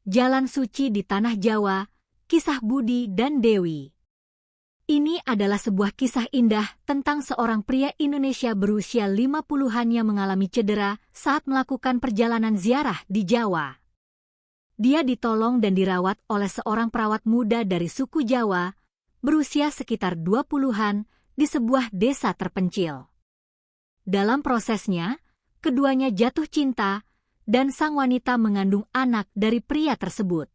Jalan Suci di Tanah Jawa, Kisah Budi dan Dewi. Ini adalah sebuah kisah indah tentang seorang pria Indonesia berusia 50-an yang mengalami cedera saat melakukan perjalanan ziarah di Jawa. Dia ditolong dan dirawat oleh seorang perawat muda dari suku Jawa, berusia sekitar 20-an, di sebuah desa terpencil. Dalam prosesnya, keduanya jatuh cinta, dan sang wanita mengandung anak dari pria tersebut.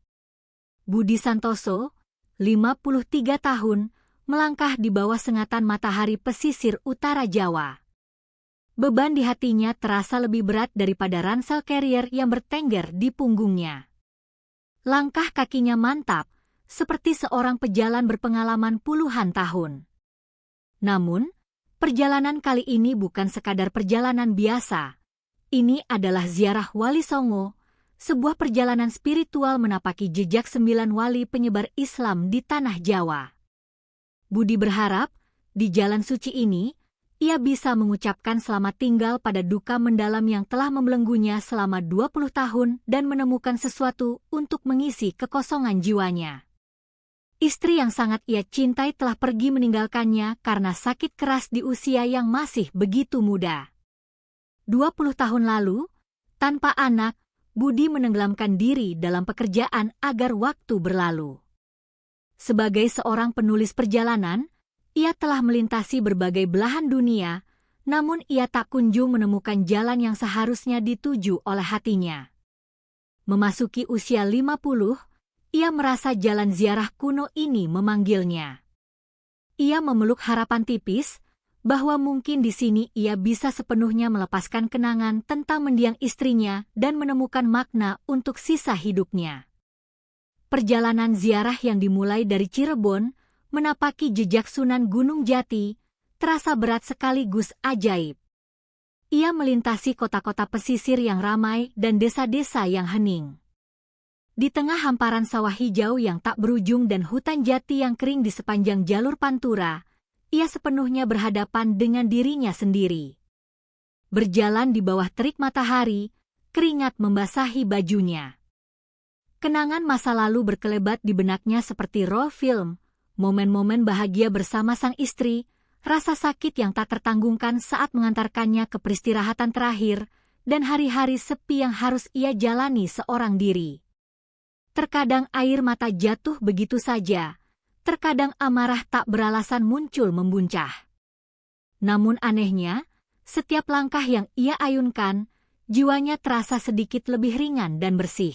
Budi Santoso, 53 tahun, melangkah di bawah sengatan matahari pesisir utara Jawa. Beban di hatinya terasa lebih berat daripada ransel carrier yang bertengger di punggungnya. Langkah kakinya mantap, seperti seorang pejalan berpengalaman puluhan tahun. Namun, perjalanan kali ini bukan sekadar perjalanan biasa. Ini adalah ziarah Wali Songo, sebuah perjalanan spiritual menapaki jejak 9 wali penyebar Islam di Tanah Jawa. Budi berharap, di jalan suci ini, ia bisa mengucapkan selamat tinggal pada duka mendalam yang telah membelenggunya selama 20 tahun dan menemukan sesuatu untuk mengisi kekosongan jiwanya. Istri yang sangat ia cintai telah pergi meninggalkannya karena sakit keras di usia yang masih begitu muda. 20 tahun lalu, tanpa anak, Budi menenggelamkan diri dalam pekerjaan agar waktu berlalu. Sebagai seorang penulis perjalanan, ia telah melintasi berbagai belahan dunia, namun ia tak kunjung menemukan jalan yang seharusnya dituju oleh hatinya. Memasuki usia 50, ia merasa jalan ziarah kuno ini memanggilnya. Ia memeluk harapan tipis, bahwa mungkin di sini ia bisa sepenuhnya melepaskan kenangan tentang mendiang istrinya dan menemukan makna untuk sisa hidupnya. Perjalanan ziarah yang dimulai dari Cirebon, menapaki jejak Sunan Gunung Jati, terasa berat sekaligus ajaib. Ia melintasi kota-kota pesisir yang ramai dan desa-desa yang hening. Di tengah hamparan sawah hijau yang tak berujung dan hutan jati yang kering di sepanjang jalur Pantura, ia sepenuhnya berhadapan dengan dirinya sendiri. Berjalan di bawah terik matahari, keringat membasahi bajunya. Kenangan masa lalu berkelebat di benaknya seperti roh film, momen-momen bahagia bersama sang istri, rasa sakit yang tak tertanggungkan saat mengantarkannya ke peristirahatan terakhir, dan hari-hari sepi yang harus ia jalani seorang diri. Terkadang air mata jatuh begitu saja, terkadang amarah tak beralasan muncul membuncah. Namun anehnya, setiap langkah yang ia ayunkan, jiwanya terasa sedikit lebih ringan dan bersih.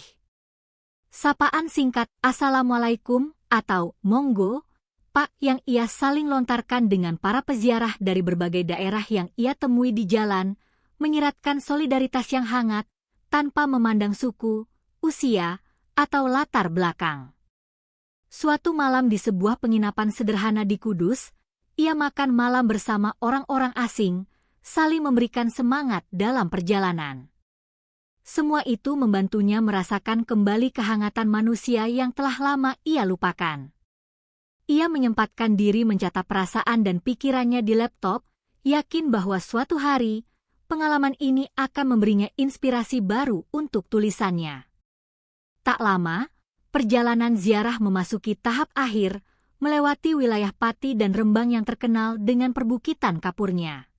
Sapaan singkat "Assalamualaikum" atau "Monggo, Pak" yang ia saling lontarkan dengan para peziarah dari berbagai daerah yang ia temui di jalan, menyiratkan solidaritas yang hangat, tanpa memandang suku, usia, atau latar belakang. Suatu malam di sebuah penginapan sederhana di Kudus, ia makan malam bersama orang-orang asing, saling memberikan semangat dalam perjalanan. Semua itu membantunya merasakan kembali kehangatan manusia yang telah lama ia lupakan. Ia menyempatkan diri mencatat perasaan dan pikirannya di laptop, yakin bahwa suatu hari, pengalaman ini akan memberinya inspirasi baru untuk tulisannya. Tak lama, perjalanan ziarah memasuki tahap akhir, melewati wilayah Pati dan Rembang yang terkenal dengan perbukitan kapurnya.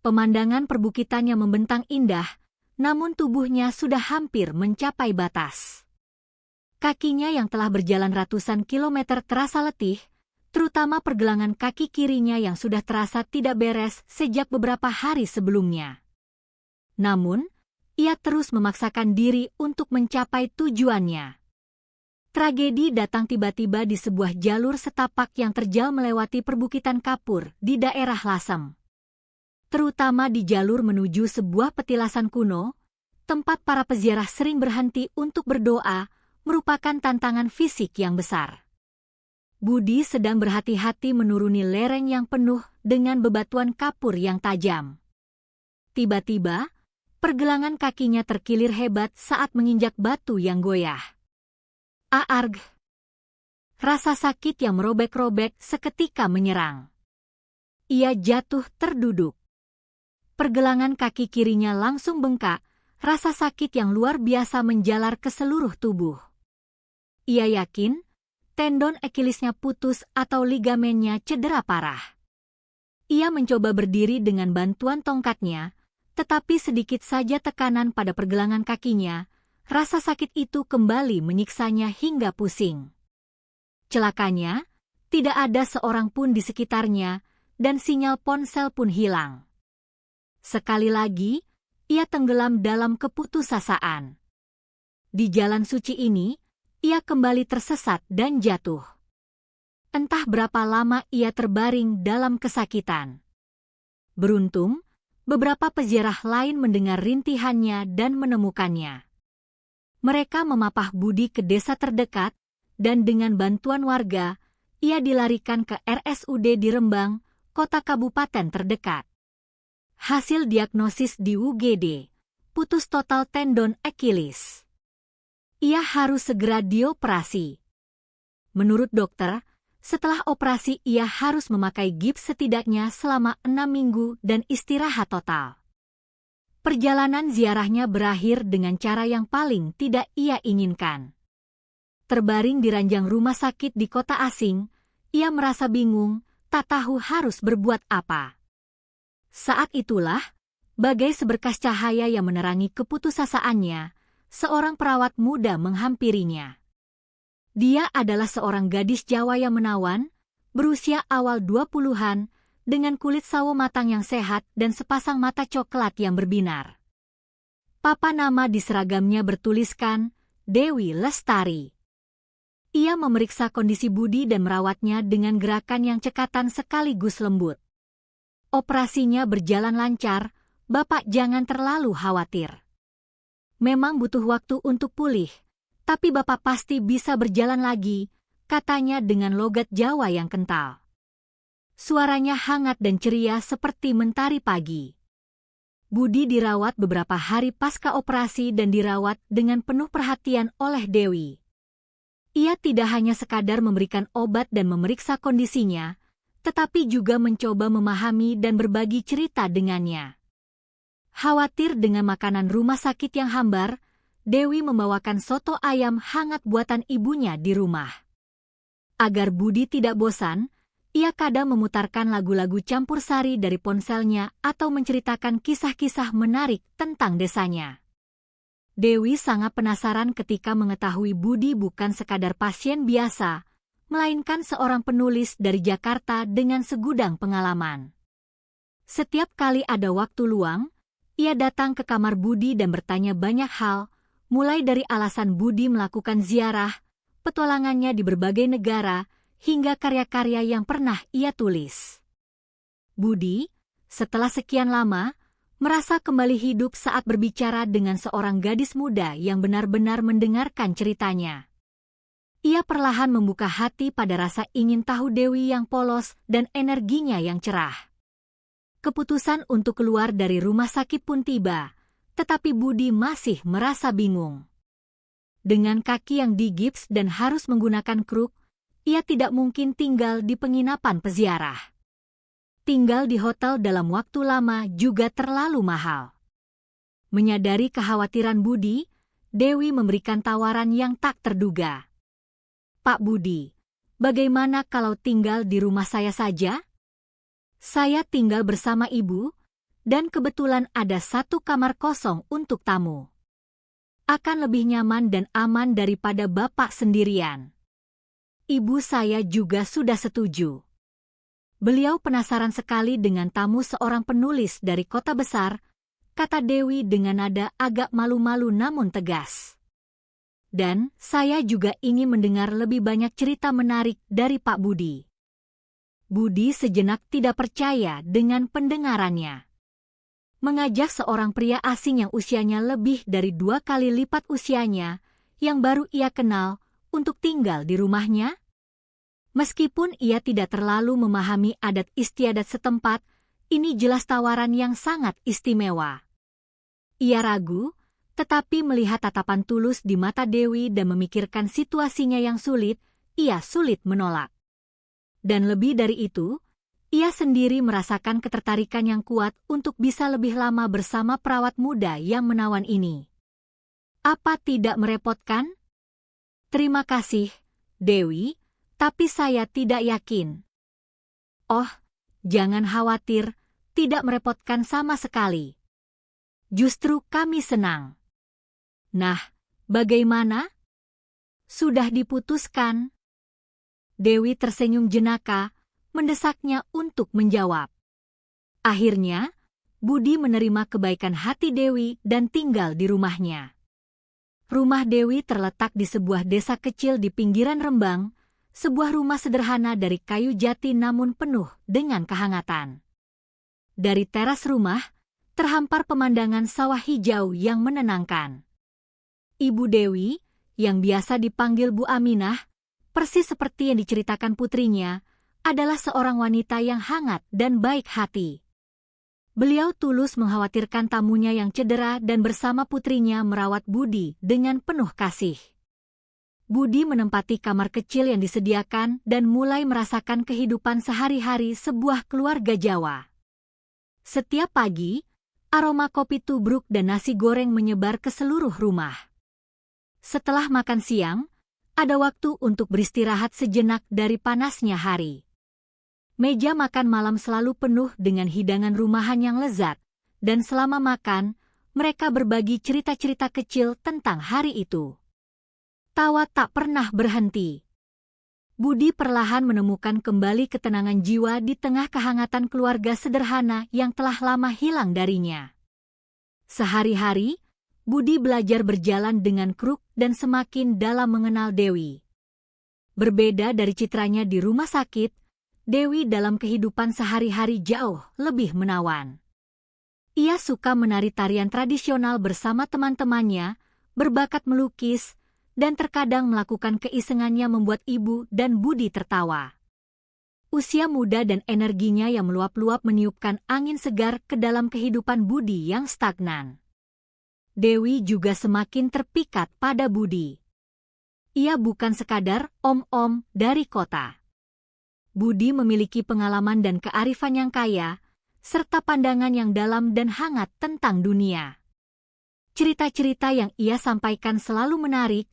Pemandangan perbukitannya membentang indah, namun tubuhnya sudah hampir mencapai batas. Kakinya yang telah berjalan ratusan kilometer terasa letih, terutama pergelangan kaki kirinya yang sudah terasa tidak beres sejak beberapa hari sebelumnya. Namun, ia terus memaksakan diri untuk mencapai tujuannya. Tragedi datang tiba-tiba di sebuah jalur setapak yang terjal melewati perbukitan kapur di daerah Lasem. Terutama di jalur menuju sebuah petilasan kuno, tempat para peziarah sering berhenti untuk berdoa, merupakan tantangan fisik yang besar. Budi sedang berhati-hati menuruni lereng yang penuh dengan bebatuan kapur yang tajam. Tiba-tiba, pergelangan kakinya terkilir hebat saat menginjak batu yang goyah. Aarg! Rasa sakit yang merobek-robek seketika menyerang. Ia jatuh terduduk. Pergelangan kaki kirinya langsung bengkak, rasa sakit yang luar biasa menjalar ke seluruh tubuh. Ia yakin tendon Achillesnya putus atau ligamennya cedera parah. Ia mencoba berdiri dengan bantuan tongkatnya, tetapi sedikit saja tekanan pada pergelangan kakinya, rasa sakit itu kembali menyiksanya hingga pusing. Celakanya, tidak ada seorang pun di sekitarnya, dan sinyal ponsel pun hilang. Sekali lagi, ia tenggelam dalam keputusasaan. Di jalan suci ini, ia kembali tersesat dan jatuh. Entah berapa lama ia terbaring dalam kesakitan. Beruntung, beberapa peziarah lain mendengar rintihannya dan menemukannya. Mereka memapah Budi ke desa terdekat, dan dengan bantuan warga, ia dilarikan ke RSUD di Rembang, kota kabupaten terdekat. Hasil diagnosis di UGD, putus total tendon Achilles. Ia harus segera dioperasi. Menurut dokter, setelah operasi ia harus memakai gips setidaknya selama 6 minggu dan istirahat total. Perjalanan ziarahnya berakhir dengan cara yang paling tidak ia inginkan. Terbaring di ranjang rumah sakit di kota asing, ia merasa bingung, tak tahu harus berbuat apa. Saat itulah, bagai seberkas cahaya yang menerangi keputusasaannya, seorang perawat muda menghampirinya. Dia adalah seorang gadis Jawa yang menawan, berusia awal 20-an, dengan kulit sawo matang yang sehat dan sepasang mata coklat yang berbinar. Papan nama di seragamnya bertuliskan, Dewi Lestari. Ia memeriksa kondisi Budi dan merawatnya dengan gerakan yang cekatan sekaligus lembut. Operasinya berjalan lancar, Bapak jangan terlalu khawatir. Memang butuh waktu untuk pulih, tapi Bapak pasti bisa berjalan lagi, katanya dengan logat Jawa yang kental. Suaranya hangat dan ceria seperti mentari pagi. Budi dirawat beberapa hari pasca operasi dan dirawat dengan penuh perhatian oleh Dewi. Ia tidak hanya sekadar memberikan obat dan memeriksa kondisinya, tetapi juga mencoba memahami dan berbagi cerita dengannya. Khawatir dengan makanan rumah sakit yang hambar, Dewi membawakan soto ayam hangat buatan ibunya di rumah. Agar Budi tidak bosan, ia kadang memutarkan lagu-lagu campur sari dari ponselnya atau menceritakan kisah-kisah menarik tentang desanya. Dewi sangat penasaran ketika mengetahui Budi bukan sekadar pasien biasa, melainkan seorang penulis dari Jakarta dengan segudang pengalaman. Setiap kali ada waktu luang, ia datang ke kamar Budi dan bertanya banyak hal, mulai dari alasan Budi melakukan ziarah, petualangannya di berbagai negara, hingga karya-karya yang pernah ia tulis. Budi, setelah sekian lama, merasa kembali hidup saat berbicara dengan seorang gadis muda yang benar-benar mendengarkan ceritanya. Ia perlahan membuka hati pada rasa ingin tahu Dewi yang polos dan energinya yang cerah. Keputusan untuk keluar dari rumah sakit pun tiba, tetapi Budi masih merasa bingung. Dengan kaki yang digips dan harus menggunakan kruk, ia tidak mungkin tinggal di penginapan peziarah. Tinggal di hotel dalam waktu lama juga terlalu mahal. Menyadari kekhawatiran Budi, Dewi memberikan tawaran yang tak terduga. Pak Budi, bagaimana kalau tinggal di rumah saya saja? Saya tinggal bersama ibu, dan kebetulan ada satu kamar kosong untuk tamu. Akan lebih nyaman dan aman daripada Bapak sendirian. Ibu saya juga sudah setuju. Beliau penasaran sekali dengan tamu seorang penulis dari kota besar, kata Dewi dengan nada agak malu-malu namun tegas. Dan saya juga ingin mendengar lebih banyak cerita menarik dari Pak Budi. Budi sejenak tidak percaya dengan pendengarannya. Mengajak seorang pria asing yang usianya lebih dari 2 kali lipat usianya, yang baru ia kenal, untuk tinggal di rumahnya? Meskipun ia tidak terlalu memahami adat istiadat setempat, ini jelas tawaran yang sangat istimewa. Ia ragu, tetapi melihat tatapan tulus di mata Dewi dan memikirkan situasinya yang sulit, ia sulit menolak. Dan lebih dari itu, Ia sendiri merasakan ketertarikan yang kuat untuk bisa lebih lama bersama perawat muda yang menawan ini. Apa tidak merepotkan? Terima kasih, Dewi, tapi saya tidak yakin. Oh, jangan khawatir, tidak merepotkan sama sekali. Justru kami senang. Nah, bagaimana? Sudah diputuskan? Dewi tersenyum jenaka, mendesaknya untuk menjawab. Akhirnya, Budi menerima kebaikan hati Dewi dan tinggal di rumahnya. Rumah Dewi terletak di sebuah desa kecil di pinggiran Rembang, sebuah rumah sederhana dari kayu jati namun penuh dengan kehangatan. Dari teras rumah, terhampar pemandangan sawah hijau yang menenangkan. Ibu Dewi, yang biasa dipanggil Bu Aminah, persis seperti yang diceritakan putrinya, adalah seorang wanita yang hangat dan baik hati. Beliau tulus mengkhawatirkan tamunya yang cedera dan bersama putrinya merawat Budi dengan penuh kasih. Budi menempati kamar kecil yang disediakan dan mulai merasakan kehidupan sehari-hari sebuah keluarga Jawa. Setiap pagi, aroma kopi tubruk dan nasi goreng menyebar ke seluruh rumah. Setelah makan siang, ada waktu untuk beristirahat sejenak dari panasnya hari. Meja makan malam selalu penuh dengan hidangan rumahan yang lezat, dan selama makan, mereka berbagi cerita-cerita kecil tentang hari itu. Tawa tak pernah berhenti. Budi perlahan menemukan kembali ketenangan jiwa di tengah kehangatan keluarga sederhana yang telah lama hilang darinya. Sehari-hari, Budi belajar berjalan dengan kruk dan semakin dalam mengenal Dewi. Berbeda dari citranya di rumah sakit, Dewi dalam kehidupan sehari-hari jauh lebih menawan. Ia suka menari tarian tradisional bersama teman-temannya, berbakat melukis, dan terkadang melakukan keisengannya membuat ibu dan Budi tertawa. Usia muda dan energinya yang meluap-luap meniupkan angin segar ke dalam kehidupan Budi yang stagnan. Dewi juga semakin terpikat pada Budi. Ia bukan sekadar om-om dari kota. Budi memiliki pengalaman dan kearifan yang kaya, serta pandangan yang dalam dan hangat tentang dunia. Cerita-cerita yang ia sampaikan selalu menarik,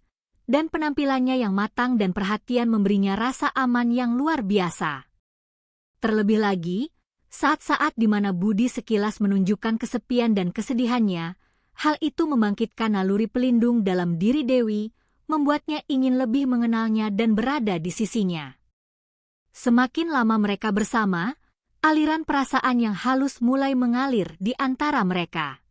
dan penampilannya yang matang dan perhatian memberinya rasa aman yang luar biasa. Terlebih lagi, saat-saat di mana Budi sekilas menunjukkan kesepian dan kesedihannya, hal itu membangkitkan naluri pelindung dalam diri Dewi, membuatnya ingin lebih mengenalnya dan berada di sisinya. Semakin lama mereka bersama, aliran perasaan yang halus mulai mengalir di antara mereka.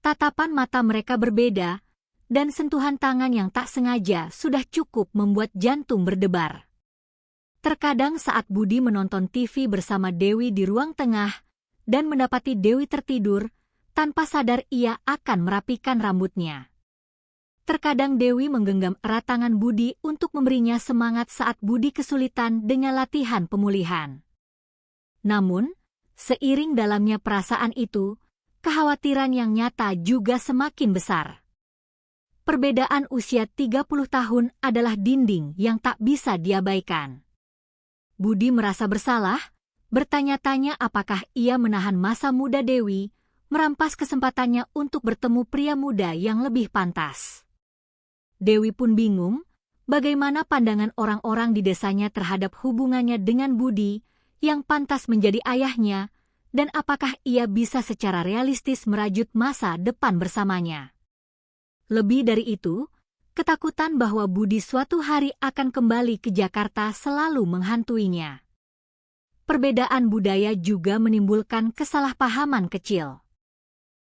Tatapan mata mereka berbeda, dan sentuhan tangan yang tak sengaja sudah cukup membuat jantung berdebar. Terkadang saat Budi menonton TV bersama Dewi di ruang tengah, dan mendapati Dewi tertidur, tanpa sadar ia akan merapikan rambutnya. Terkadang Dewi menggenggam erat tangan Budi untuk memberinya semangat saat Budi kesulitan dengan latihan pemulihan. Namun, seiring dalamnya perasaan itu, kekhawatiran yang nyata juga semakin besar. Perbedaan usia 30 tahun adalah dinding yang tak bisa diabaikan. Budi merasa bersalah, bertanya-tanya apakah ia menahan masa muda Dewi, merampas kesempatannya untuk bertemu pria muda yang lebih pantas. Dewi pun bingung, bagaimana pandangan orang-orang di desanya terhadap hubungannya dengan Budi, yang pantas menjadi ayahnya, dan apakah ia bisa secara realistis merajut masa depan bersamanya. Lebih dari itu, ketakutan bahwa Budi suatu hari akan kembali ke Jakarta selalu menghantuinya. Perbedaan budaya juga menimbulkan kesalahpahaman kecil.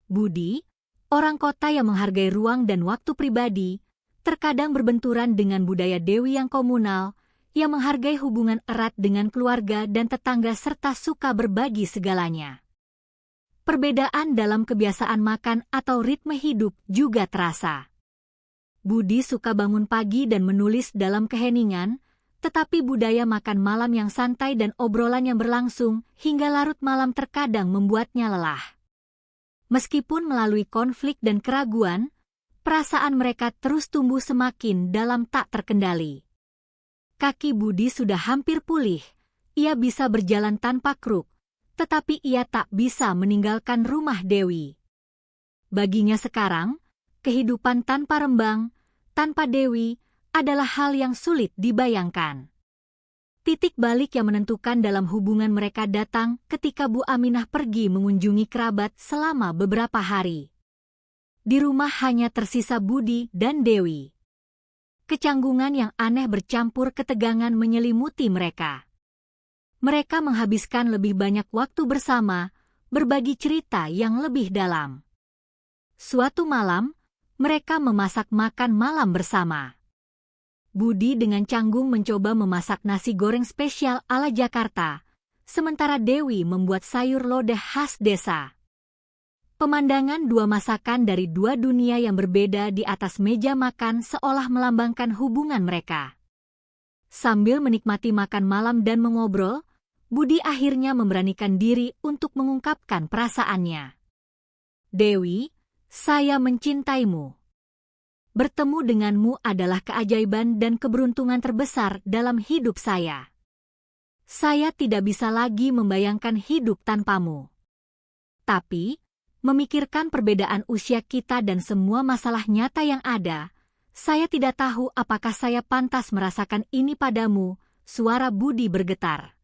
Budi, orang kota yang menghargai ruang dan waktu pribadi, terkadang berbenturan dengan budaya Dewi yang komunal, yang menghargai hubungan erat dengan keluarga dan tetangga serta suka berbagi segalanya. Perbedaan dalam kebiasaan makan atau ritme hidup juga terasa. Budi suka bangun pagi dan menulis dalam keheningan, tetapi budaya makan malam yang santai dan obrolan yang berlangsung hingga larut malam terkadang membuatnya lelah. Meskipun melalui konflik dan keraguan, perasaan mereka terus tumbuh semakin dalam tak terkendali. Kaki Budi sudah hampir pulih, ia bisa berjalan tanpa kruk, tetapi ia tak bisa meninggalkan rumah Dewi. Baginya sekarang, kehidupan tanpa Rembang, tanpa Dewi, adalah hal yang sulit dibayangkan. Titik balik yang menentukan dalam hubungan mereka datang ketika Bu Aminah pergi mengunjungi kerabat selama beberapa hari. Di rumah hanya tersisa Budi dan Dewi. Kecanggungan yang aneh bercampur ketegangan menyelimuti mereka. Mereka menghabiskan lebih banyak waktu bersama, berbagi cerita yang lebih dalam. Suatu malam, mereka memasak makan malam bersama. Budi dengan canggung mencoba memasak nasi goreng spesial ala Jakarta, sementara Dewi membuat sayur lodeh khas desa. Pemandangan dua masakan dari dua dunia yang berbeda di atas meja makan seolah melambangkan hubungan mereka. Sambil menikmati makan malam dan mengobrol, Budi akhirnya memberanikan diri untuk mengungkapkan perasaannya. "Dewi, saya mencintaimu. Bertemu denganmu adalah keajaiban dan keberuntungan terbesar dalam hidup saya. Saya tidak bisa lagi membayangkan hidup tanpamu. Tapi, memikirkan perbedaan usia kita dan semua masalah nyata yang ada, saya tidak tahu apakah saya pantas merasakan ini padamu," suara Budi bergetar.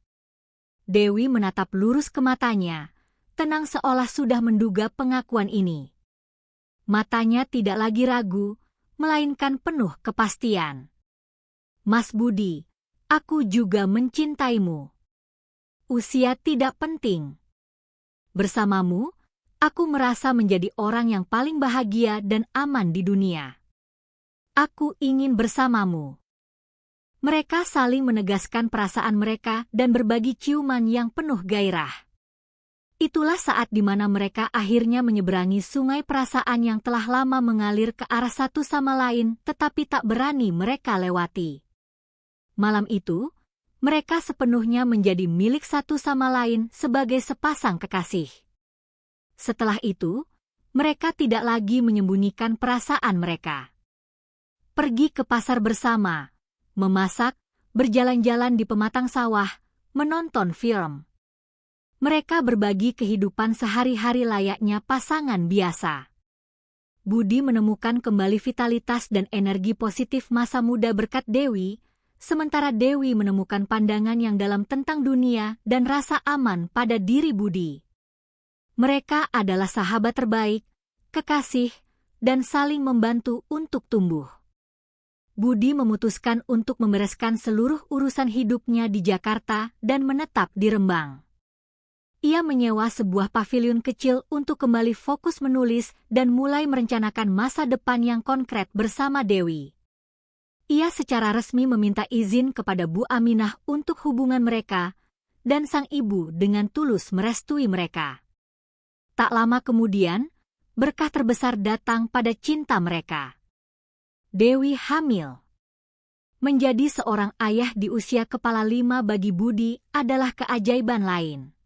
Dewi menatap lurus ke matanya, tenang seolah sudah menduga pengakuan ini. Matanya tidak lagi ragu, melainkan penuh kepastian. "Mas Budi, aku juga mencintaimu. Usia tidak penting. Bersamamu, aku merasa menjadi orang yang paling bahagia dan aman di dunia. Aku ingin bersamamu." Mereka saling menegaskan perasaan mereka dan berbagi ciuman yang penuh gairah. Itulah saat di mana mereka akhirnya menyeberangi sungai perasaan yang telah lama mengalir ke arah satu sama lain tetapi tak berani mereka lewati. Malam itu, mereka sepenuhnya menjadi milik satu sama lain sebagai sepasang kekasih. Setelah itu, mereka tidak lagi menyembunyikan perasaan mereka. Pergi ke pasar bersama, memasak, berjalan-jalan di pematang sawah, menonton film. Mereka berbagi kehidupan sehari-hari layaknya pasangan biasa. Budi menemukan kembali vitalitas dan energi positif masa muda berkat Dewi, sementara Dewi menemukan pandangan yang dalam tentang dunia dan rasa aman pada diri Budi. Mereka adalah sahabat terbaik, kekasih, dan saling membantu untuk tumbuh. Budi memutuskan untuk membereskan seluruh urusan hidupnya di Jakarta dan menetap di Rembang. Ia menyewa sebuah paviliun kecil untuk kembali fokus menulis dan mulai merencanakan masa depan yang konkret bersama Dewi. Ia secara resmi meminta izin kepada Bu Aminah untuk hubungan mereka, dan sang ibu dengan tulus merestui mereka. Tak lama kemudian, berkah terbesar datang pada cinta mereka. Dewi hamil. Menjadi seorang ayah di usia kepala 5 bagi Budi adalah keajaiban lain.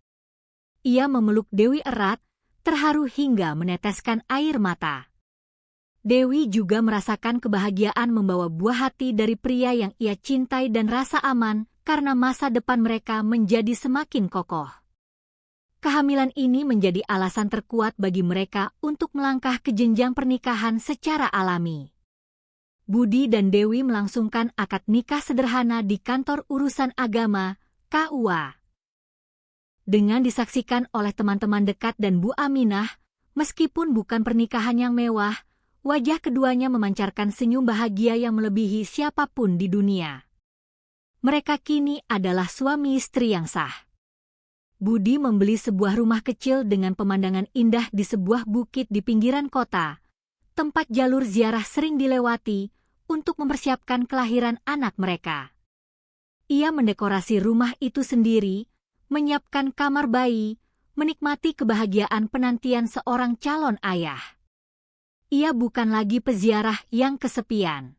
Ia memeluk Dewi erat, terharu hingga meneteskan air mata. Dewi juga merasakan kebahagiaan membawa buah hati dari pria yang ia cintai dan rasa aman karena masa depan mereka menjadi semakin kokoh. Kehamilan ini menjadi alasan terkuat bagi mereka untuk melangkah ke jenjang pernikahan secara alami. Budi dan Dewi melangsungkan akad nikah sederhana di kantor urusan agama, KUA. Dengan disaksikan oleh teman-teman dekat dan Bu Aminah, meskipun bukan pernikahan yang mewah, wajah keduanya memancarkan senyum bahagia yang melebihi siapapun di dunia. Mereka kini adalah suami istri yang sah. Budi membeli sebuah rumah kecil dengan pemandangan indah di sebuah bukit di pinggiran kota, tempat jalur ziarah sering dilewati untuk mempersiapkan kelahiran anak mereka. Ia mendekorasi rumah itu sendiri, menyiapkan kamar bayi, menikmati kebahagiaan penantian seorang calon ayah. Ia bukan lagi peziarah yang kesepian.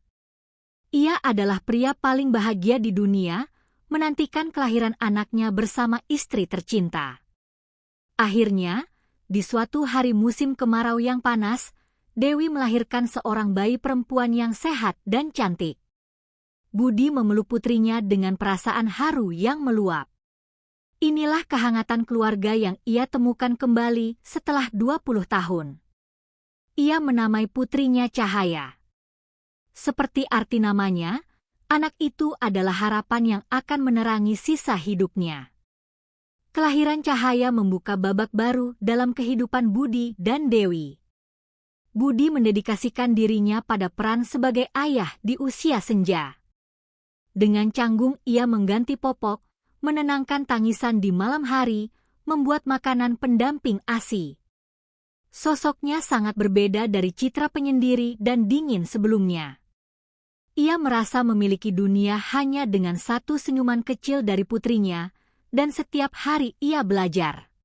Ia adalah pria paling bahagia di dunia, menantikan kelahiran anaknya bersama istri tercinta. Akhirnya, di suatu hari musim kemarau yang panas, Dewi melahirkan seorang bayi perempuan yang sehat dan cantik. Budi memeluk putrinya dengan perasaan haru yang meluap. Inilah kehangatan keluarga yang ia temukan kembali setelah 20 tahun. Ia menamai putrinya Cahaya. Seperti arti namanya, anak itu adalah harapan yang akan menerangi sisa hidupnya. Kelahiran Cahaya membuka babak baru dalam kehidupan Budi dan Dewi. Budi mendedikasikan dirinya pada peran sebagai ayah di usia senja. Dengan canggung ia mengganti popok, menenangkan tangisan di malam hari, membuat makanan pendamping ASI. Sosoknya sangat berbeda dari citra penyendiri dan dingin sebelumnya. Ia merasa memiliki dunia hanya dengan satu senyuman kecil dari putrinya, dan setiap hari ia belajar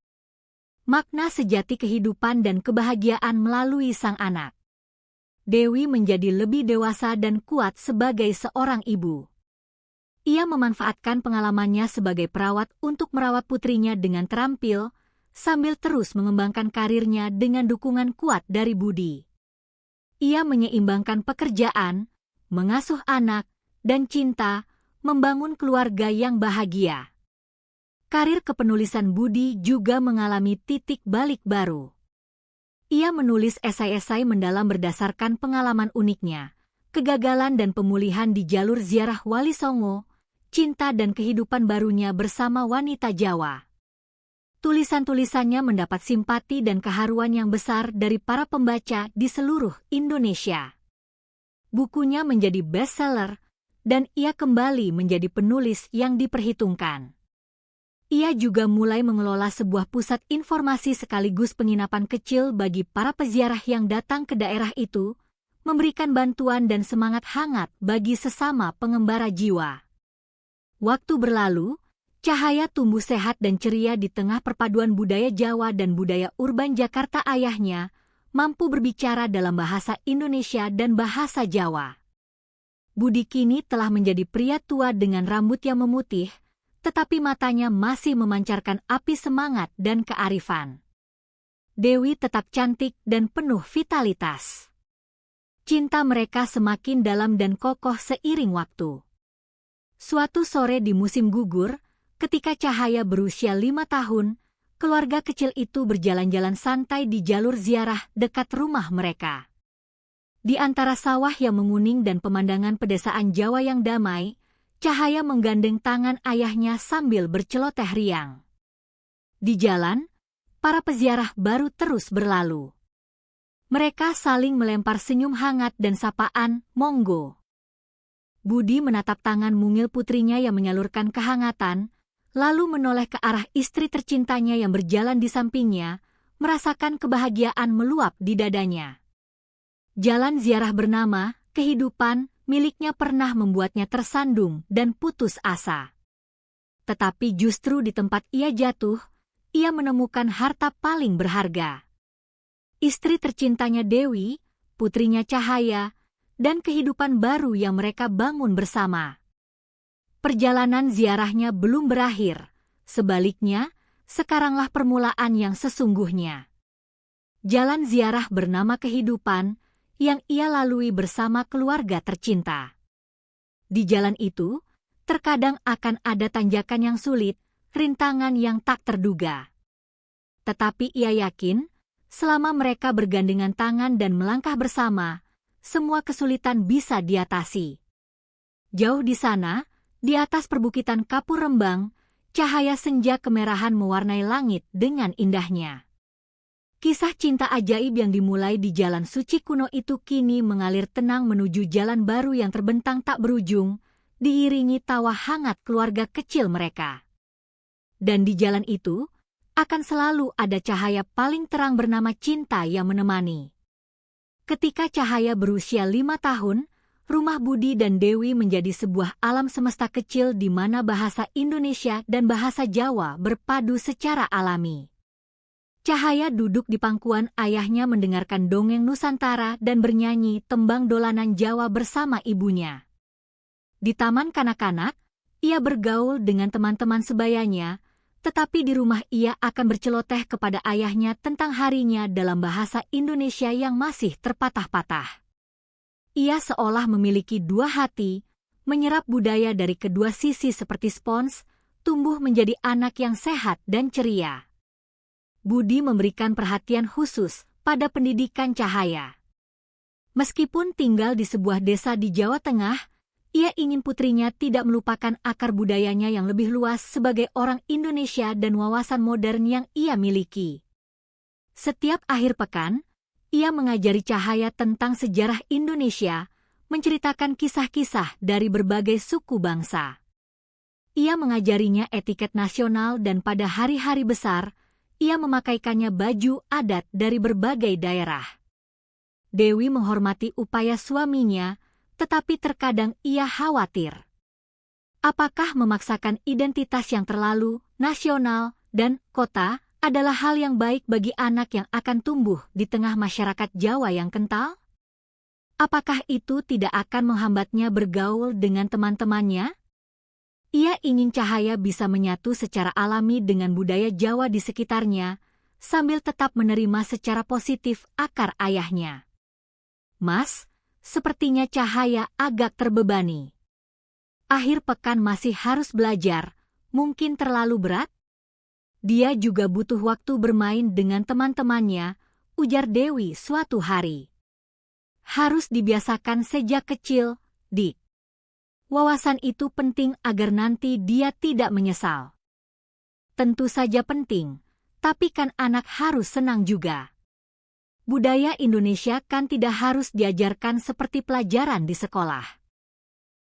makna sejati kehidupan dan kebahagiaan melalui sang anak. Dewi menjadi lebih dewasa dan kuat sebagai seorang ibu. Ia memanfaatkan pengalamannya sebagai perawat untuk merawat putrinya dengan terampil, sambil terus mengembangkan karirnya dengan dukungan kuat dari Budi. Ia menyeimbangkan pekerjaan, mengasuh anak, dan cinta, membangun keluarga yang bahagia. Karir kepenulisan Budi juga mengalami titik balik baru. Ia menulis esai-esai mendalam berdasarkan pengalaman uniknya, kegagalan dan pemulihan di jalur ziarah Wali Songo, cinta dan kehidupan barunya bersama wanita Jawa. Tulisan-tulisannya mendapat simpati dan keharuan yang besar dari para pembaca di seluruh Indonesia. Bukunya menjadi bestseller, dan ia kembali menjadi penulis yang diperhitungkan. Ia juga mulai mengelola sebuah pusat informasi sekaligus penginapan kecil bagi para peziarah yang datang ke daerah itu, memberikan bantuan dan semangat hangat bagi sesama pengembara jiwa. Waktu berlalu, Cahaya tumbuh sehat dan ceria di tengah perpaduan budaya Jawa dan budaya urban Jakarta ayahnya, mampu berbicara dalam bahasa Indonesia dan bahasa Jawa. Budi kini telah menjadi pria tua dengan rambut yang memutih, tetapi matanya masih memancarkan api semangat dan kearifan. Dewi tetap cantik dan penuh vitalitas. Cinta mereka semakin dalam dan kokoh seiring waktu. Suatu sore di musim gugur, ketika Cahaya berusia 5 tahun, keluarga kecil itu berjalan-jalan santai di jalur ziarah dekat rumah mereka. Di antara sawah yang menguning dan pemandangan pedesaan Jawa yang damai, Cahaya menggandeng tangan ayahnya sambil berceloteh riang. Di jalan, para peziarah baru terus berlalu. Mereka saling melempar senyum hangat dan sapaan, "Monggo." Budi menatap tangan mungil putrinya yang menyalurkan kehangatan, lalu menoleh ke arah istri tercintanya yang berjalan di sampingnya, merasakan kebahagiaan meluap di dadanya. Jalan ziarah bernama kehidupan miliknya pernah membuatnya tersandung dan putus asa. Tetapi justru di tempat ia jatuh, ia menemukan harta paling berharga. Istri tercintanya Dewi, putrinya Cahaya, dan kehidupan baru yang mereka bangun bersama. Perjalanan ziarahnya belum berakhir, sebaliknya, sekaranglah permulaan yang sesungguhnya. Jalan ziarah bernama kehidupan, yang ia lalui bersama keluarga tercinta. Di jalan itu, terkadang akan ada tanjakan yang sulit, rintangan yang tak terduga. Tetapi ia yakin, selama mereka bergandengan tangan dan melangkah bersama, semua kesulitan bisa diatasi. Jauh di sana, di atas perbukitan kapur rembang, cahaya senja kemerahan mewarnai langit dengan indahnya. Kisah cinta ajaib yang dimulai di jalan suci kuno itu kini mengalir tenang menuju jalan baru yang terbentang tak berujung, diiringi tawa hangat keluarga kecil mereka. Dan di jalan itu, akan selalu ada cahaya paling terang bernama cinta yang menemani. Ketika Cahaya berusia 5 tahun, rumah Budi dan Dewi menjadi sebuah alam semesta kecil di mana bahasa Indonesia dan bahasa Jawa berpadu secara alami. Cahaya duduk di pangkuan ayahnya mendengarkan dongeng Nusantara dan bernyanyi tembang dolanan Jawa bersama ibunya. Di taman kanak-kanak, ia bergaul dengan teman-teman sebayanya, tetapi di rumah ia akan berceloteh kepada ayahnya tentang harinya dalam bahasa Indonesia yang masih terpatah-patah. Ia seolah memiliki dua hati, menyerap budaya dari kedua sisi seperti spons, tumbuh menjadi anak yang sehat dan ceria. Budi memberikan perhatian khusus pada pendidikan Cahaya. Meskipun tinggal di sebuah desa di Jawa Tengah, ia ingin putrinya tidak melupakan akar budayanya yang lebih luas sebagai orang Indonesia dan wawasan modern yang ia miliki. Setiap akhir pekan, ia mengajari Cahaya tentang sejarah Indonesia, menceritakan kisah-kisah dari berbagai suku bangsa. Ia mengajarinya etiket nasional dan pada hari-hari besar, ia memakaikannya baju adat dari berbagai daerah. Dewi menghormati upaya suaminya, tetapi terkadang ia khawatir. Apakah memaksakan identitas yang terlalu nasional dan kota adalah hal yang baik bagi anak yang akan tumbuh di tengah masyarakat Jawa yang kental? Apakah itu tidak akan menghambatnya bergaul dengan teman-temannya? Ia ingin Cahaya bisa menyatu secara alami dengan budaya Jawa di sekitarnya, sambil tetap menerima secara positif akar ayahnya. Mas, sepertinya Cahaya agak terbebani. Akhir pekan masih harus belajar, mungkin terlalu berat? Dia juga butuh waktu bermain dengan teman-temannya, ujar Dewi suatu hari. Harus dibiasakan sejak kecil, Dik. Wawasan itu penting agar nanti dia tidak menyesal. Tentu saja penting, tapi kan anak harus senang juga. Budaya Indonesia kan tidak harus diajarkan seperti pelajaran di sekolah.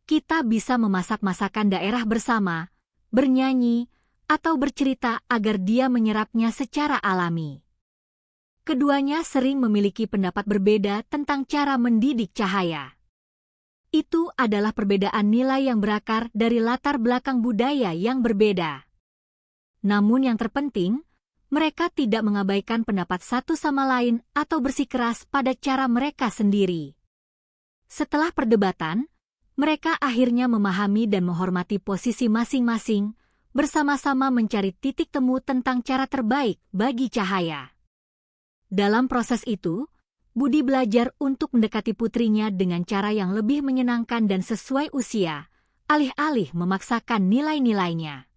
Kita bisa memasak masakan daerah bersama, bernyanyi, atau bercerita agar dia menyerapnya secara alami. Keduanya sering memiliki pendapat berbeda tentang cara mendidik Cahaya. Itu adalah perbedaan nilai yang berakar dari latar belakang budaya yang berbeda. Namun yang terpenting, mereka tidak mengabaikan pendapat satu sama lain atau bersikeras pada cara mereka sendiri. Setelah perdebatan, mereka akhirnya memahami dan menghormati posisi masing-masing, bersama-sama mencari titik temu tentang cara terbaik bagi Cahaya. Dalam proses itu, Budi belajar untuk mendekati putrinya dengan cara yang lebih menyenangkan dan sesuai usia, alih-alih memaksakan nilai-nilainya.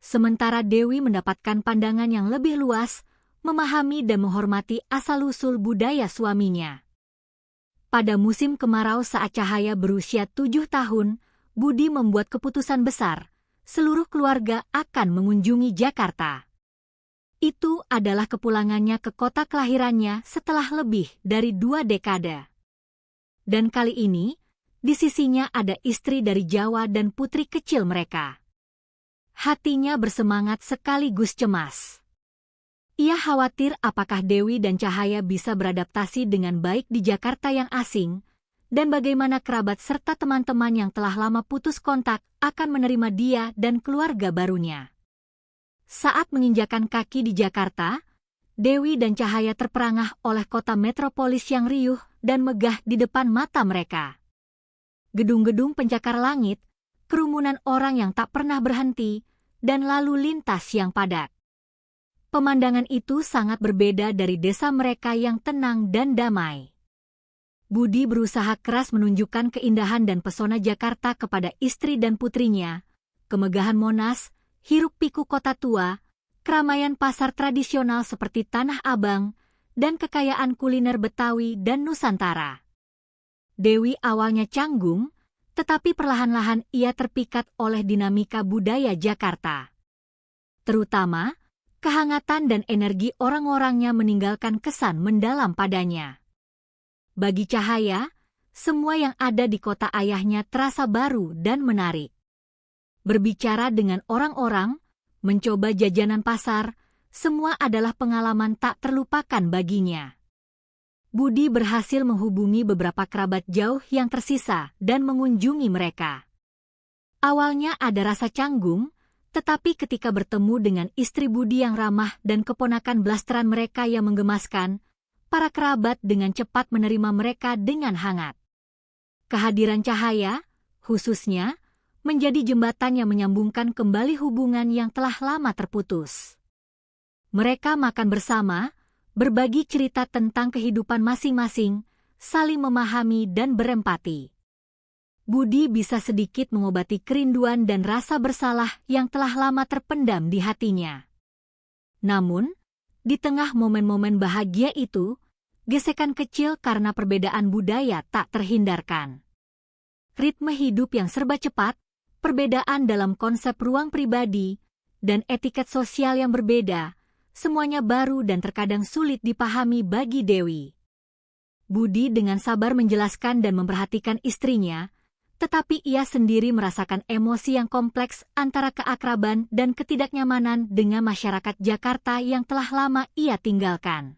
Sementara Dewi mendapatkan pandangan yang lebih luas, memahami dan menghormati asal-usul budaya suaminya. Pada musim kemarau saat Cahaya berusia 7 tahun, Budi membuat keputusan besar. Seluruh keluarga akan mengunjungi Jakarta. Itu adalah kepulangannya ke kota kelahirannya setelah lebih dari 2 dekade. Dan kali ini, di sisinya ada istri dari Jawa dan putri kecil mereka. Hatinya bersemangat sekaligus cemas. Ia khawatir apakah Dewi dan Cahaya bisa beradaptasi dengan baik di Jakarta yang asing, dan bagaimana kerabat serta teman-teman yang telah lama putus kontak akan menerima dia dan keluarga barunya. Saat menginjakan kaki di Jakarta, Dewi dan Cahaya terperangah oleh kota metropolis yang riuh dan megah di depan mata mereka. Gedung-gedung pencakar langit, kerumunan orang yang tak pernah berhenti, dan lalu lintas yang padat. Pemandangan itu sangat berbeda dari desa mereka yang tenang dan damai. Budi berusaha keras menunjukkan keindahan dan pesona Jakarta kepada istri dan putrinya, kemegahan Monas, hiruk-pikuk kota tua, keramaian pasar tradisional seperti Tanah Abang, dan kekayaan kuliner Betawi dan Nusantara. Dewi awalnya canggung, tetapi perlahan-lahan ia terpikat oleh dinamika budaya Jakarta. Terutama, kehangatan dan energi orang-orangnya meninggalkan kesan mendalam padanya. Bagi Cahaya, semua yang ada di kota ayahnya terasa baru dan menarik. Berbicara dengan orang-orang, mencoba jajanan pasar, semua adalah pengalaman tak terlupakan baginya. Budi berhasil menghubungi beberapa kerabat jauh yang tersisa dan mengunjungi mereka. Awalnya ada rasa canggung, tetapi ketika bertemu dengan istri Budi yang ramah dan keponakan blasteran mereka yang menggemaskan, para kerabat dengan cepat menerima mereka dengan hangat. Kehadiran Cahaya, khususnya, menjadi jembatan yang menyambungkan kembali hubungan yang telah lama terputus. Mereka makan bersama, berbagi cerita tentang kehidupan masing-masing, saling memahami dan berempati. Budi bisa sedikit mengobati kerinduan dan rasa bersalah yang telah lama terpendam di hatinya. Namun, di tengah momen-momen bahagia itu, gesekan kecil karena perbedaan budaya tak terhindarkan. Ritme hidup yang serba cepat, perbedaan dalam konsep ruang pribadi, dan etiket sosial yang berbeda, semuanya baru dan terkadang sulit dipahami bagi Dewi. Budi dengan sabar menjelaskan dan memperhatikan istrinya, tetapi ia sendiri merasakan emosi yang kompleks antara keakraban dan ketidaknyamanan dengan masyarakat Jakarta yang telah lama ia tinggalkan.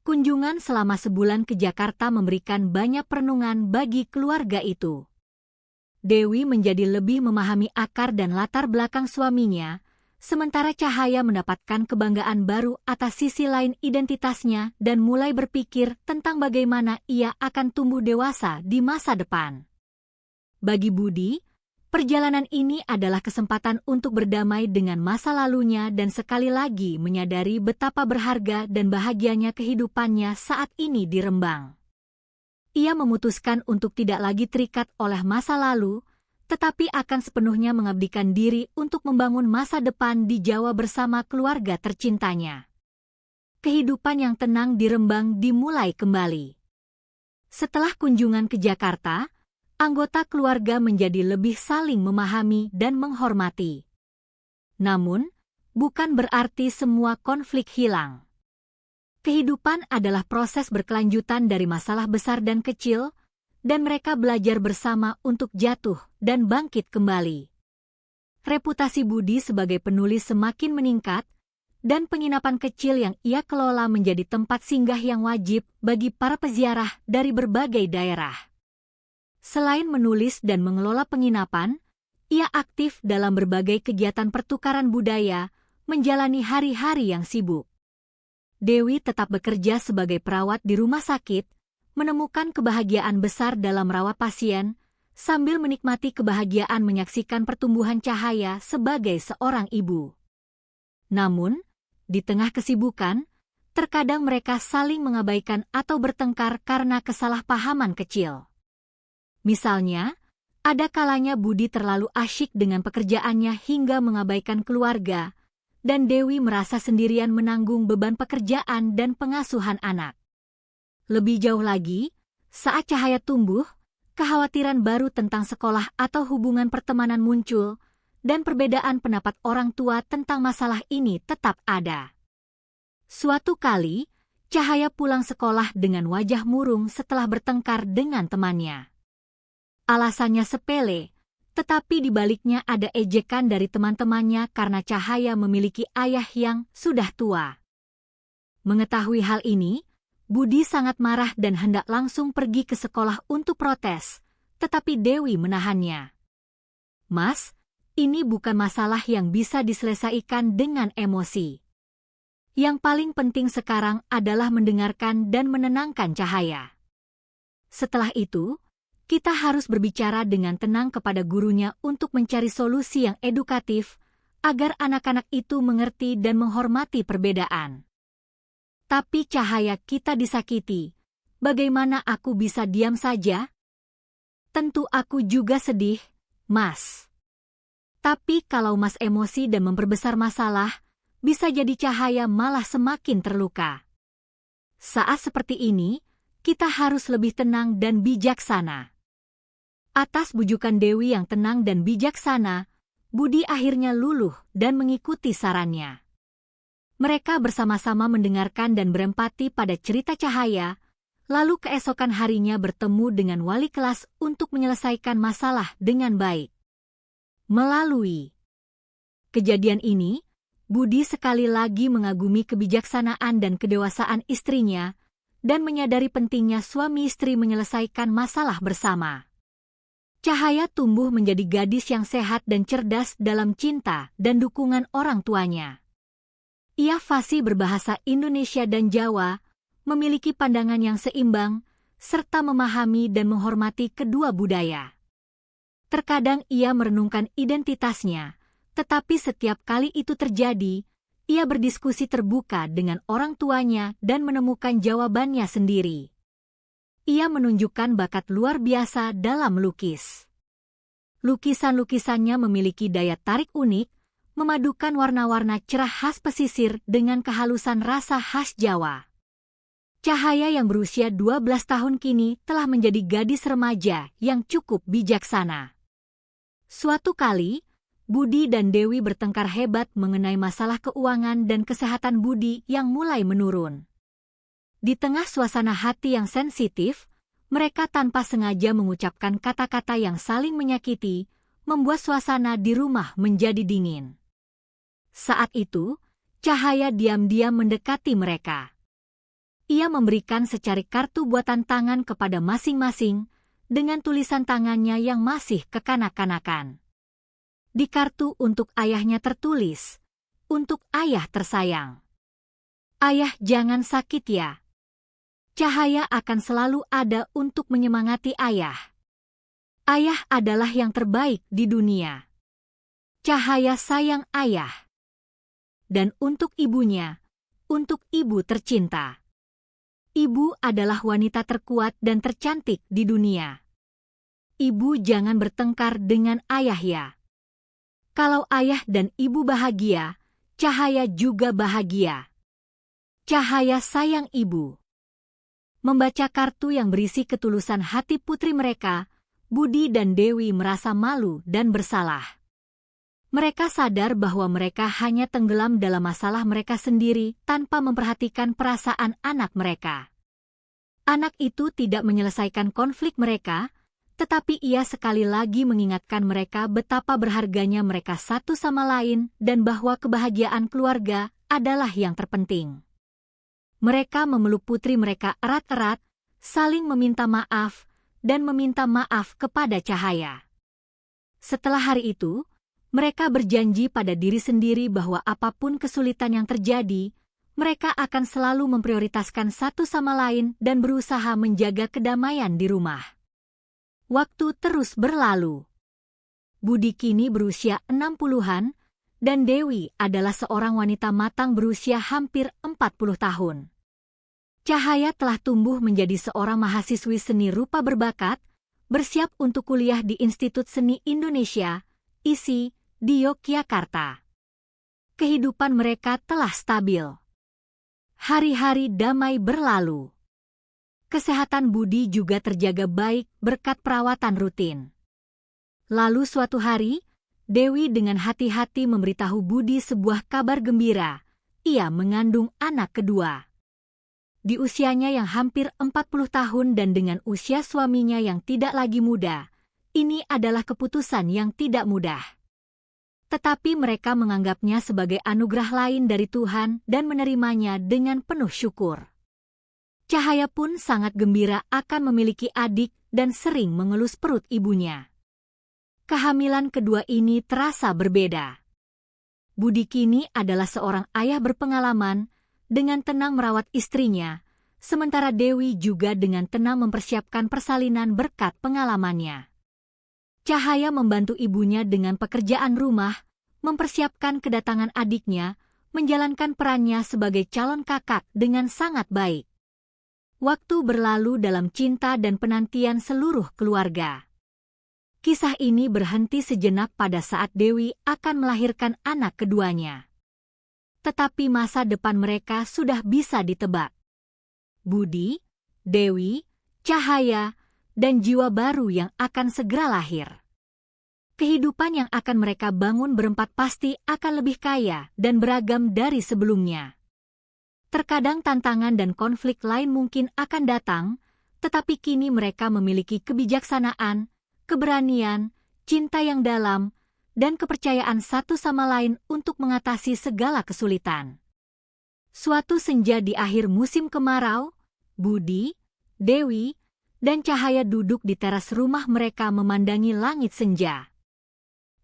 Kunjungan selama sebulan ke Jakarta memberikan banyak perenungan bagi keluarga itu. Dewi menjadi lebih memahami akar dan latar belakang suaminya, sementara Cahaya mendapatkan kebanggaan baru atas sisi lain identitasnya dan mulai berpikir tentang bagaimana ia akan tumbuh dewasa di masa depan. Bagi Budi, perjalanan ini adalah kesempatan untuk berdamai dengan masa lalunya dan sekali lagi menyadari betapa berharga dan bahagianya kehidupannya saat ini di Rembang. Ia memutuskan untuk tidak lagi terikat oleh masa lalu, tetapi akan sepenuhnya mengabdikan diri untuk membangun masa depan di Jawa bersama keluarga tercintanya. Kehidupan yang tenang di Rembang dimulai kembali. Setelah kunjungan ke Jakarta, anggota keluarga menjadi lebih saling memahami dan menghormati. Namun, bukan berarti semua konflik hilang. Kehidupan adalah proses berkelanjutan dari masalah besar dan kecil, dan mereka belajar bersama untuk jatuh dan bangkit kembali. Reputasi Budi sebagai penulis semakin meningkat, dan penginapan kecil yang ia kelola menjadi tempat singgah yang wajib bagi para peziarah dari berbagai daerah. Selain menulis dan mengelola penginapan, ia aktif dalam berbagai kegiatan pertukaran budaya, menjalani hari-hari yang sibuk. Dewi tetap bekerja sebagai perawat di rumah sakit, menemukan kebahagiaan besar dalam merawat pasien, sambil menikmati kebahagiaan menyaksikan pertumbuhan Cahaya sebagai seorang ibu. Namun, di tengah kesibukan, terkadang mereka saling mengabaikan atau bertengkar karena kesalahpahaman kecil. Misalnya, ada kalanya Budi terlalu asyik dengan pekerjaannya hingga mengabaikan keluarga, dan Dewi merasa sendirian menanggung beban pekerjaan dan pengasuhan anak. Lebih jauh lagi, saat Cahaya tumbuh, kekhawatiran baru tentang sekolah atau hubungan pertemanan muncul, dan perbedaan pendapat orang tua tentang masalah ini tetap ada. Suatu kali, Cahaya pulang sekolah dengan wajah murung setelah bertengkar dengan temannya. Alasannya sepele, tetapi di baliknya ada ejekan dari teman-temannya karena Cahaya memiliki ayah yang sudah tua. Mengetahui hal ini, Budi sangat marah dan hendak langsung pergi ke sekolah untuk protes, tetapi Dewi menahannya. "Mas, ini bukan masalah yang bisa diselesaikan dengan emosi. Yang paling penting sekarang adalah mendengarkan dan menenangkan Cahaya. Setelah itu, kita harus berbicara dengan tenang kepada gurunya untuk mencari solusi yang edukatif agar anak-anak itu mengerti dan menghormati perbedaan. Tapi Cahaya kita disakiti, bagaimana aku bisa diam saja? Tentu aku juga sedih, Mas. Tapi kalau Mas emosi dan memperbesar masalah, bisa jadi Cahaya malah semakin terluka. Saat seperti ini, kita harus lebih tenang dan bijaksana." Atas bujukan Dewi yang tenang dan bijaksana, Budi akhirnya luluh dan mengikuti sarannya. Mereka bersama-sama mendengarkan dan berempati pada cerita Cahaya, lalu keesokan harinya bertemu dengan wali kelas untuk menyelesaikan masalah dengan baik. Melalui kejadian ini, Budi sekali lagi mengagumi kebijaksanaan dan kedewasaan istrinya, dan menyadari pentingnya suami istri menyelesaikan masalah bersama. Cahaya tumbuh menjadi gadis yang sehat dan cerdas dalam cinta dan dukungan orang tuanya. Ia fasih berbahasa Indonesia dan Jawa, memiliki pandangan yang seimbang, serta memahami dan menghormati kedua budaya. Terkadang ia merenungkan identitasnya, tetapi setiap kali itu terjadi, ia berdiskusi terbuka dengan orang tuanya dan menemukan jawabannya sendiri. Ia menunjukkan bakat luar biasa dalam melukis. Lukisan-lukisannya memiliki daya tarik unik, memadukan warna-warna cerah khas pesisir dengan kehalusan rasa khas Jawa. Cahaya yang berusia 12 tahun kini telah menjadi gadis remaja yang cukup bijaksana. Suatu kali, Budi dan Dewi bertengkar hebat mengenai masalah keuangan dan kesehatan Budi yang mulai menurun. Di tengah suasana hati yang sensitif, mereka tanpa sengaja mengucapkan kata-kata yang saling menyakiti, membuat suasana di rumah menjadi dingin. Saat itu, Cahaya diam-diam mendekati mereka. Ia memberikan secarik kartu buatan tangan kepada masing-masing, dengan tulisan tangannya yang masih kekanak-kanakan. Di kartu untuk ayahnya tertulis, "Untuk ayah tersayang. Ayah jangan sakit ya. Cahaya akan selalu ada untuk menyemangati ayah. Ayah adalah yang terbaik di dunia. Cahaya sayang ayah." Dan untuk ibunya, untuk ibu tercinta. Ibu adalah wanita terkuat dan tercantik di dunia. Ibu jangan bertengkar dengan ayah ya. Kalau ayah dan ibu bahagia, Cahaya juga bahagia. Cahaya sayang ibu. Membaca kartu yang berisi ketulusan hati putri mereka, Budi dan Dewi merasa malu dan bersalah. Mereka sadar bahwa mereka hanya tenggelam dalam masalah mereka sendiri tanpa memperhatikan perasaan anak mereka. Anak itu tidak menyelesaikan konflik mereka, tetapi ia sekali lagi mengingatkan mereka betapa berharganya mereka satu sama lain dan bahwa kebahagiaan keluarga adalah yang terpenting. Mereka memeluk putri mereka erat-erat, saling meminta maaf, dan meminta maaf kepada Cahaya. Setelah hari itu, mereka berjanji pada diri sendiri bahwa apapun kesulitan yang terjadi, mereka akan selalu memprioritaskan satu sama lain dan berusaha menjaga kedamaian di rumah. Waktu terus berlalu. Budi kini berusia 60-an, dan Dewi adalah seorang wanita matang berusia hampir 40 tahun. Cahaya telah tumbuh menjadi seorang mahasiswi seni rupa berbakat, bersiap untuk kuliah di Institut Seni Indonesia, ISI, di Yogyakarta. Kehidupan mereka telah stabil. Hari-hari damai berlalu. Kesehatan Budi juga terjaga baik berkat perawatan rutin. Lalu suatu hari, Dewi dengan hati-hati memberitahu Budi sebuah kabar gembira. Ia mengandung anak kedua. Di usianya yang hampir 40 tahun dan dengan usia suaminya yang tidak lagi muda, ini adalah keputusan yang tidak mudah. Tetapi mereka menganggapnya sebagai anugerah lain dari Tuhan dan menerimanya dengan penuh syukur. Cahaya pun sangat gembira akan memiliki adik dan sering mengelus perut ibunya. Kehamilan kedua ini terasa berbeda. Budi kini adalah seorang ayah berpengalaman, dengan tenang merawat istrinya, sementara Dewi juga dengan tenang mempersiapkan persalinan berkat pengalamannya. Cahaya membantu ibunya dengan pekerjaan rumah, mempersiapkan kedatangan adiknya, menjalankan perannya sebagai calon kakak dengan sangat baik. Waktu berlalu dalam cinta dan penantian seluruh keluarga. Kisah ini berhenti sejenak pada saat Dewi akan melahirkan anak keduanya. Tetapi masa depan mereka sudah bisa ditebak. Budi, Dewi, Cahaya, dan jiwa baru yang akan segera lahir. Kehidupan yang akan mereka bangun berempat pasti akan lebih kaya dan beragam dari sebelumnya. Terkadang tantangan dan konflik lain mungkin akan datang, tetapi kini mereka memiliki kebijaksanaan, keberanian, cinta yang dalam, dan kepercayaan satu sama lain untuk mengatasi segala kesulitan. Suatu senja di akhir musim kemarau, Budi, Dewi, dan Cahaya duduk di teras rumah mereka memandangi langit senja.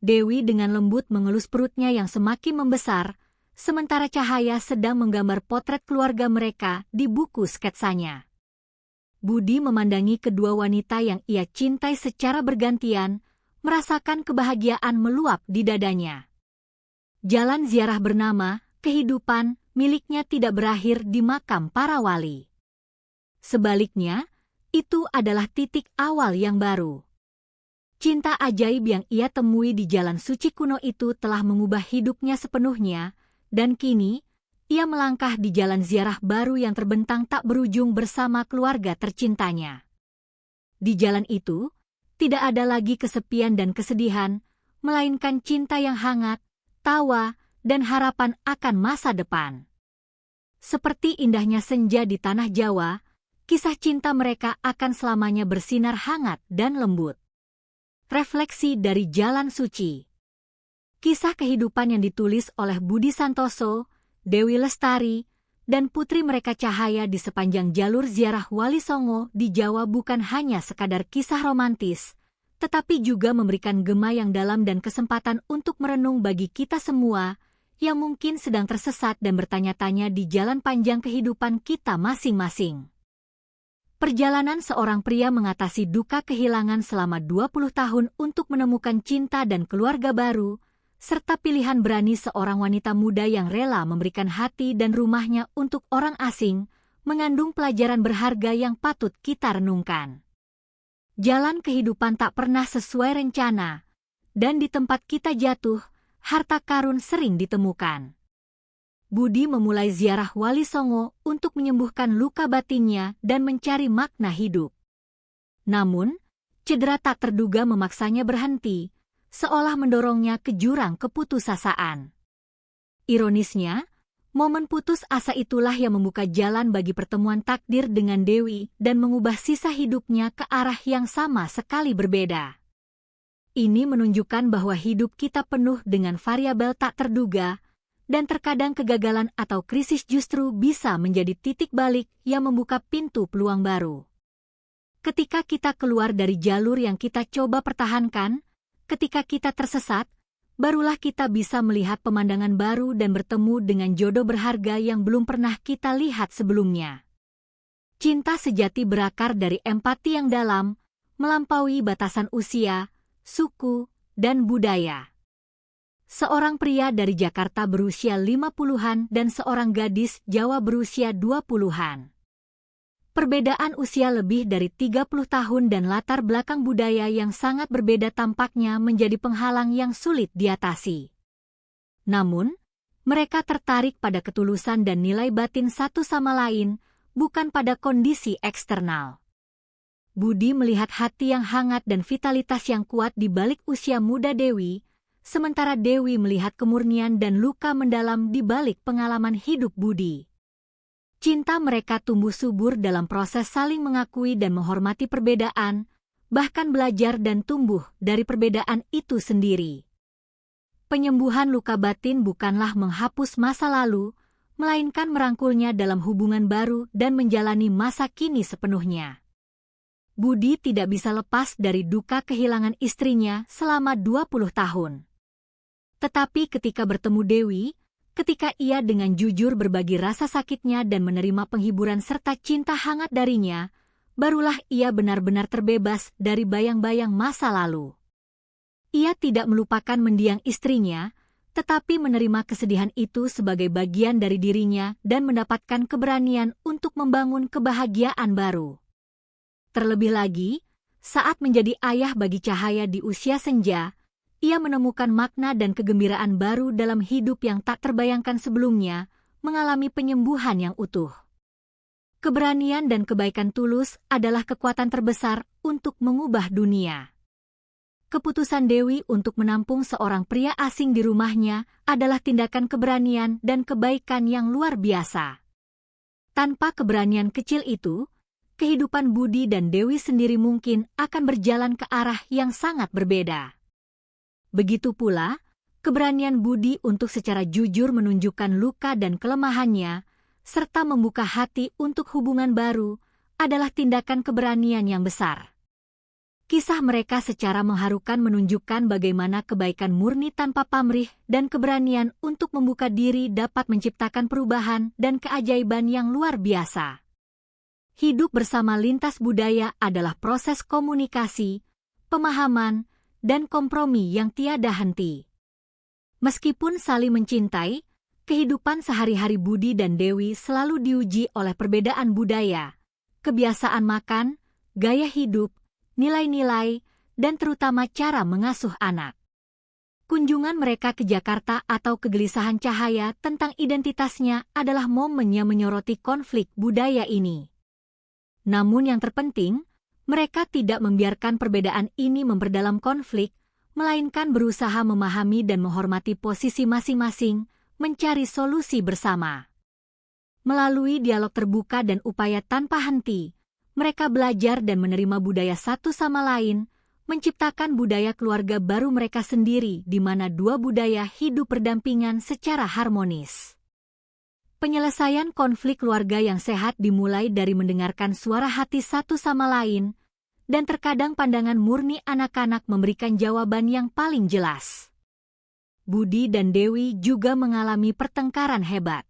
Dewi dengan lembut mengelus perutnya yang semakin membesar, sementara Cahaya sedang menggambar potret keluarga mereka di buku sketsanya. Budi memandangi kedua wanita yang ia cintai secara bergantian, merasakan kebahagiaan meluap di dadanya. Jalan ziarah bernama kehidupan miliknya tidak berakhir di makam para wali. Sebaliknya, Itu adalah titik awal yang baru. Cinta ajaib yang ia temui di jalan suci kuno itu telah mengubah hidupnya sepenuhnya, dan kini, ia melangkah di jalan ziarah baru yang terbentang tak berujung bersama keluarga tercintanya. Di jalan itu, tidak ada lagi kesepian dan kesedihan, melainkan cinta yang hangat, tawa, dan harapan akan masa depan. Seperti indahnya senja di tanah Jawa, kisah cinta mereka akan selamanya bersinar hangat dan lembut. Refleksi dari Jalan Suci. Kisah kehidupan yang ditulis oleh Budi Santoso, Dewi Lestari, dan putri mereka Cahaya di sepanjang jalur ziarah Wali Songo di Jawa bukan hanya sekadar kisah romantis, tetapi juga memberikan gema yang dalam dan kesempatan untuk merenung bagi kita semua yang mungkin sedang tersesat dan bertanya-tanya di jalan panjang kehidupan kita masing-masing. Perjalanan seorang pria mengatasi duka kehilangan selama 20 tahun untuk menemukan cinta dan keluarga baru, serta pilihan berani seorang wanita muda yang rela memberikan hati dan rumahnya untuk orang asing, mengandung pelajaran berharga yang patut kita renungkan. Jalan kehidupan tak pernah sesuai rencana, dan di tempat kita jatuh, harta karun sering ditemukan. Budi memulai ziarah Wali Songo untuk menyembuhkan luka batinnya dan mencari makna hidup. Namun, cedera tak terduga memaksanya berhenti, seolah mendorongnya ke jurang keputusasaan. Ironisnya, momen putus asa itulah yang membuka jalan bagi pertemuan takdir dengan Dewi dan mengubah sisa hidupnya ke arah yang sama sekali berbeda. Ini menunjukkan bahwa hidup kita penuh dengan variabel tak terduga, dan terkadang kegagalan atau krisis justru bisa menjadi titik balik yang membuka pintu peluang baru. Ketika kita keluar dari jalur yang kita coba pertahankan, ketika kita tersesat, barulah kita bisa melihat pemandangan baru dan bertemu dengan jodoh berharga yang belum pernah kita lihat sebelumnya. Cinta sejati berakar dari empati yang dalam, melampaui batasan usia, suku, dan budaya. Seorang pria dari Jakarta berusia 50-an dan seorang gadis Jawa berusia 20-an. Perbedaan usia lebih dari 30 tahun dan latar belakang budaya yang sangat berbeda tampaknya menjadi penghalang yang sulit diatasi. Namun, mereka tertarik pada ketulusan dan nilai batin satu sama lain, bukan pada kondisi eksternal. Budi melihat hati yang hangat dan vitalitas yang kuat di balik usia muda Dewi, sementara Dewi melihat kemurnian dan luka mendalam di balik pengalaman hidup Budi. Cinta mereka tumbuh subur dalam proses saling mengakui dan menghormati perbedaan, bahkan belajar dan tumbuh dari perbedaan itu sendiri. Penyembuhan luka batin bukanlah menghapus masa lalu, melainkan merangkulnya dalam hubungan baru dan menjalani masa kini sepenuhnya. Budi tidak bisa lepas dari duka kehilangan istrinya selama 20 tahun. Tetapi ketika bertemu Dewi, ketika ia dengan jujur berbagi rasa sakitnya dan menerima penghiburan serta cinta hangat darinya, barulah ia benar-benar terbebas dari bayang-bayang masa lalu. Ia tidak melupakan mendiang istrinya, tetapi menerima kesedihan itu sebagai bagian dari dirinya dan mendapatkan keberanian untuk membangun kebahagiaan baru. Terlebih lagi, saat menjadi ayah bagi Cahaya di usia senja, ia menemukan makna dan kegembiraan baru dalam hidup yang tak terbayangkan sebelumnya, mengalami penyembuhan yang utuh. Keberanian dan kebaikan tulus adalah kekuatan terbesar untuk mengubah dunia. Keputusan Dewi untuk menampung seorang pria asing di rumahnya adalah tindakan keberanian dan kebaikan yang luar biasa. Tanpa keberanian kecil itu, kehidupan Budi dan Dewi sendiri mungkin akan berjalan ke arah yang sangat berbeda. Begitu pula, keberanian Budi untuk secara jujur menunjukkan luka dan kelemahannya, serta membuka hati untuk hubungan baru, adalah tindakan keberanian yang besar. Kisah mereka secara mengharukan menunjukkan bagaimana kebaikan murni tanpa pamrih dan keberanian untuk membuka diri dapat menciptakan perubahan dan keajaiban yang luar biasa. Hidup bersama lintas budaya adalah proses komunikasi, pemahaman, dan kompromi yang tiada henti. Meskipun saling mencintai, kehidupan sehari-hari Budi dan Dewi selalu diuji oleh perbedaan budaya, kebiasaan makan, gaya hidup, nilai-nilai, dan terutama cara mengasuh anak. Kunjungan mereka ke Jakarta atau kegelisahan Cahaya tentang identitasnya adalah momen yang menyoroti konflik budaya ini. Namun yang terpenting, mereka tidak membiarkan perbedaan ini memperdalam konflik, melainkan berusaha memahami dan menghormati posisi masing-masing, mencari solusi bersama. Melalui dialog terbuka dan upaya tanpa henti, mereka belajar dan menerima budaya satu sama lain, menciptakan budaya keluarga baru mereka sendiri di mana dua budaya hidup berdampingan secara harmonis. Penyelesaian konflik keluarga yang sehat dimulai dari mendengarkan suara hati satu sama lain, dan terkadang pandangan murni anak-anak memberikan jawaban yang paling jelas. Budi dan Dewi juga mengalami pertengkaran hebat.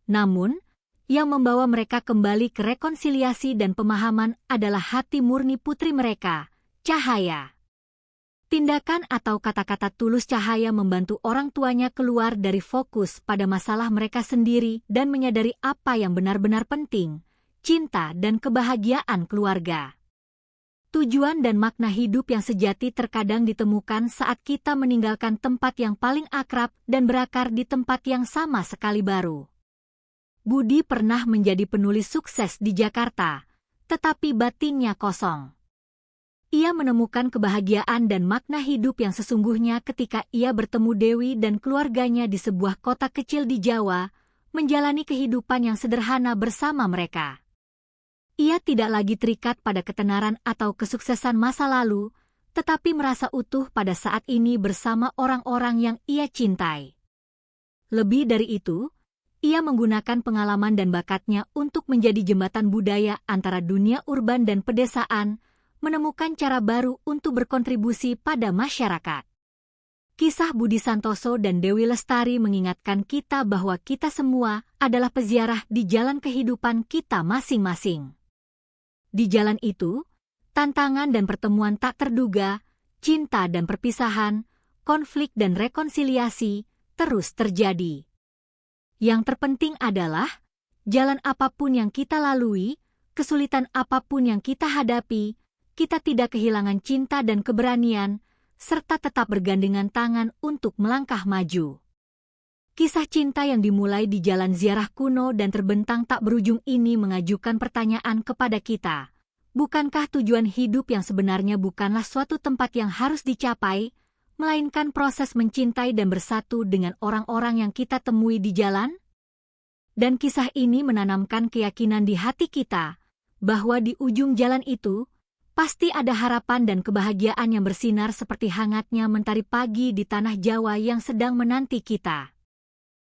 Namun, yang membawa mereka kembali ke rekonsiliasi dan pemahaman adalah hati murni putri mereka, Cahaya. Tindakan atau kata-kata tulus Cahaya membantu orang tuanya keluar dari fokus pada masalah mereka sendiri dan menyadari apa yang benar-benar penting, cinta dan kebahagiaan keluarga. Tujuan dan makna hidup yang sejati terkadang ditemukan saat kita meninggalkan tempat yang paling akrab dan berakar di tempat yang sama sekali baru. Budi pernah menjadi penulis sukses di Jakarta, tetapi batinnya kosong. Ia menemukan kebahagiaan dan makna hidup yang sesungguhnya ketika ia bertemu Dewi dan keluarganya di sebuah kota kecil di Jawa, menjalani kehidupan yang sederhana bersama mereka. Ia tidak lagi terikat pada ketenaran atau kesuksesan masa lalu, tetapi merasa utuh pada saat ini bersama orang-orang yang ia cintai. Lebih dari itu, ia menggunakan pengalaman dan bakatnya untuk menjadi jembatan budaya antara dunia urban dan pedesaan, menemukan cara baru untuk berkontribusi pada masyarakat. Kisah Budi Santoso dan Dewi Lestari mengingatkan kita bahwa kita semua adalah peziarah di jalan kehidupan kita masing-masing. Di jalan itu, tantangan dan pertemuan tak terduga, cinta dan perpisahan, konflik dan rekonsiliasi terus terjadi. Yang terpenting adalah, jalan apapun yang kita lalui, kesulitan apapun yang kita hadapi, kita tidak kehilangan cinta dan keberanian, serta tetap bergandengan tangan untuk melangkah maju. Kisah cinta yang dimulai di jalan ziarah kuno dan terbentang tak berujung ini mengajukan pertanyaan kepada kita. Bukankah tujuan hidup yang sebenarnya bukanlah suatu tempat yang harus dicapai, melainkan proses mencintai dan bersatu dengan orang-orang yang kita temui di jalan? Dan kisah ini menanamkan keyakinan di hati kita, bahwa di ujung jalan itu, pasti ada harapan dan kebahagiaan yang bersinar seperti hangatnya mentari pagi di tanah Jawa yang sedang menanti kita.